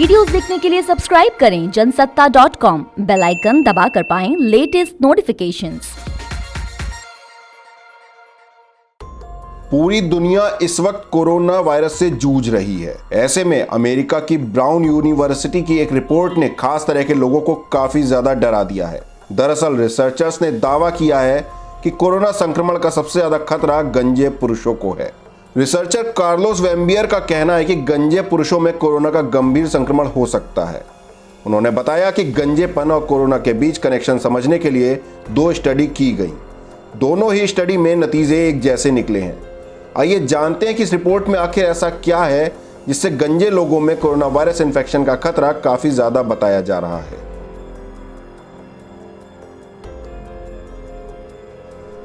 Videos देखने के लिए सब्सक्राइब करें जनसत्ता.com, बेल आइकन दबाकर पाएं लेटेस्ट नोटिफिकेशंस। पूरी दुनिया इस वक्त कोरोना वायरस से जूझ रही है। ऐसे में अमेरिका की ब्राउन यूनिवर्सिटी की एक रिपोर्ट ने खास तरह के लोगों को काफी ज्यादा डरा दिया है। दरअसल रिसर्चर्स ने दावा किया है कि कोरोना संक्रमण का सबसे ज्यादा खतरा गंजे पुरुषों को है। रिसर्चर कार्लोस वेम्बियर का कहना है कि गंजे पुरुषों में कोरोना का गंभीर संक्रमण हो सकता है। उन्होंने बताया कि गंजेपन और कोरोना के बीच कनेक्शन समझने के लिए 2 स्टडी की गई। दोनों ही स्टडी में नतीजे एक जैसे निकले हैं। आइए जानते हैं कि इस रिपोर्ट में आखिर ऐसा क्या है जिससे गंजे लोगों में कोरोना वायरस इन्फेक्शन का खतरा काफी ज्यादा बताया जा रहा है।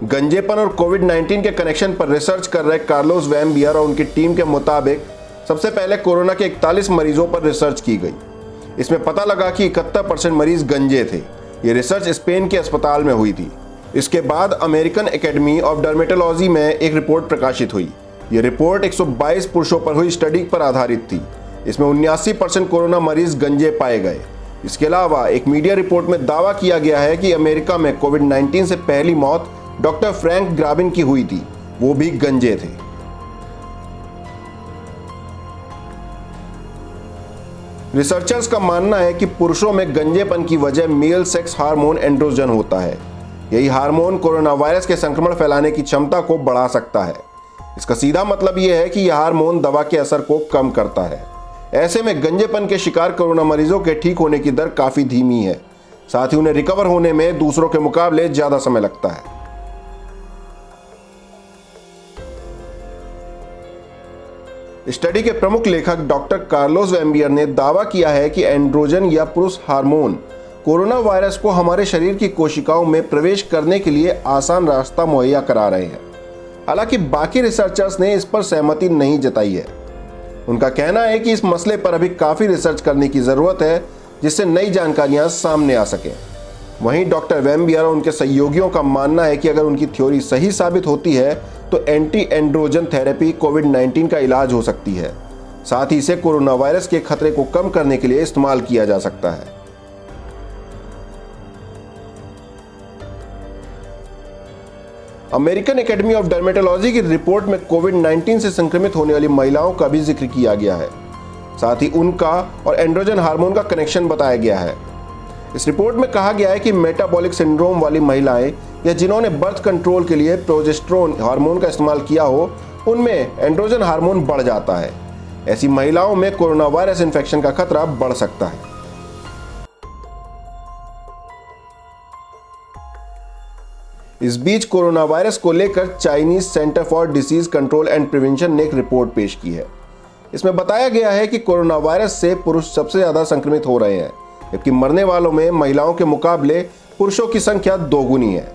गंजेपन और कोविड-19 के कनेक्शन पर रिसर्च कर रहे कार्लोस वेम्बियर और उनकी टीम के मुताबिक सबसे पहले कोरोना के 41 मरीजों पर रिसर्च की गई। इसमें पता लगा कि 71% मरीज गंजे थे। ये रिसर्च स्पेन के अस्पताल में हुई थी। इसके बाद अमेरिकन एकेडमी ऑफ डर्मेटोलॉजी में एक रिपोर्ट प्रकाशित हुई। ये रिपोर्ट 122 पुरुषों पर हुई स्टडी पर आधारित थी। इसमें 79% कोरोना मरीज गंजे पाए गए। इसके अलावा एक मीडिया रिपोर्ट में दावा किया गया है कि अमेरिका में कोविड-19 से पहली मौत डॉक्टर फ्रैंक ग्राबिन की हुई थी, वो भी गंजे थे। रिसर्चर्स का मानना है कि पुरुषों में गंजेपन की वजह मेल सेक्स हार्मोन एंड्रोजन होता है। यही हार्मोन कोरोना वायरस के संक्रमण फैलाने की क्षमता को बढ़ा सकता है। इसका सीधा मतलब यह है कि यह हार्मोन दवा के असर को कम करता है। ऐसे में गंजेपन के शिकार कोरोना मरीजों के ठीक होने की दर काफी धीमी है। साथ ही उन्हें रिकवर होने में दूसरों के मुकाबले ज्यादा समय लगता है। स्टडी के प्रमुख लेखक डॉक्टर कार्लोस वेम्बियर ने दावा किया है कि एंड्रोजन या पुरुष हार्मोन कोरोना वायरस को हमारे शरीर की कोशिकाओं में प्रवेश करने के लिए आसान रास्ता मुहैया करा रहे हैं। हालांकि बाकी रिसर्चर्स ने इस पर सहमति नहीं जताई है। उनका कहना है कि इस मसले पर अभी काफी रिसर्च करने की जरूरत है, जिससे नई जानकारियां सामने आ सकें। वहीं डॉक्टर वेम्बियर और उनके सहयोगियों का मानना है कि अगर उनकी थ्योरी सही साबित होती है तो एंटी एंड्रोजन थेरेपी कोविड-19 का इलाज हो सकती है। साथ ही इसे कोरोना वायरस के खतरे को कम करने के लिए इस्तेमाल किया जा सकता है। अमेरिकन एकेडमी ऑफ डर्मेटोलॉजी की रिपोर्ट में कोविड-19 से संक्रमित होने वाली महिलाओं का भी जिक्र किया गया है। साथ ही उनका और एंड्रोजन हार्मोन का कनेक्शन बताया गया है। इस रिपोर्ट में कहा गया है कि मेटाबॉलिक सिंड्रोम वाली महिलाएं या जिन्होंने बर्थ कंट्रोल के लिए प्रोजेस्टेरोन हार्मोन का इस्तेमाल किया हो, उनमें एंड्रोजन हार्मोन बढ़ जाता है। ऐसी महिलाओं में कोरोना वायरस इन्फेक्शन का खतरा बढ़ सकता है। इस बीच कोरोना वायरस को लेकर Chinese centre for disease control and prevention ने एक रिपोर्ट पेश की है। इसमें बताया गया है कि कोरोना वायरस से पुरुष सबसे ज्यादा संक्रमित हो रहे हैं, जबकि मरने वालों में महिलाओं के मुकाबले पुरुषों की संख्या दोगुनी है।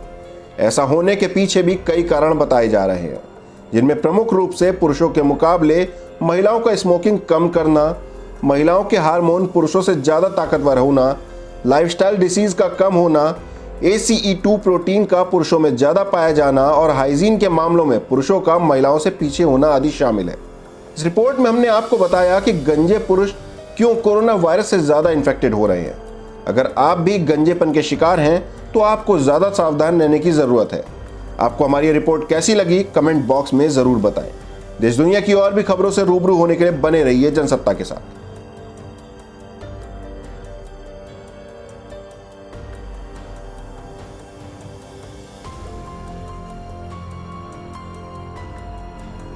ऐसा होने के पीछे भी कई कारण बताए जा रहे हैं, जिनमें प्रमुख रूप से पुरुषों के मुकाबले महिलाओं का स्मोकिंग कम करना, महिलाओं के हार्मोन पुरुषों से ज़्यादा ताकतवर होना, लाइफस्टाइल डिसीज का कम होना, ACE2 प्रोटीन का पुरुषों में ज़्यादा पाया जाना और हाइजीन के मामलों में पुरुषों का महिलाओं से पीछे होना आदि शामिल है। इस रिपोर्ट में हमने आपको बताया कि गंजे पुरुष क्यों कोरोना वायरस से ज़्यादा इन्फेक्टेड हो रहे हैं। अगर आप भी गंजेपन के शिकार हैं तो आपको ज़्यादा सावधान रहने की ज़रूरत है। आपको हमारी रिपोर्ट कैसी लगी कमेंट बॉक्स में ज़रूर बताएं। देश दुनिया की और भी खबरों से रूबरू होने के लिए बने रहिए जनसत्ता के साथ।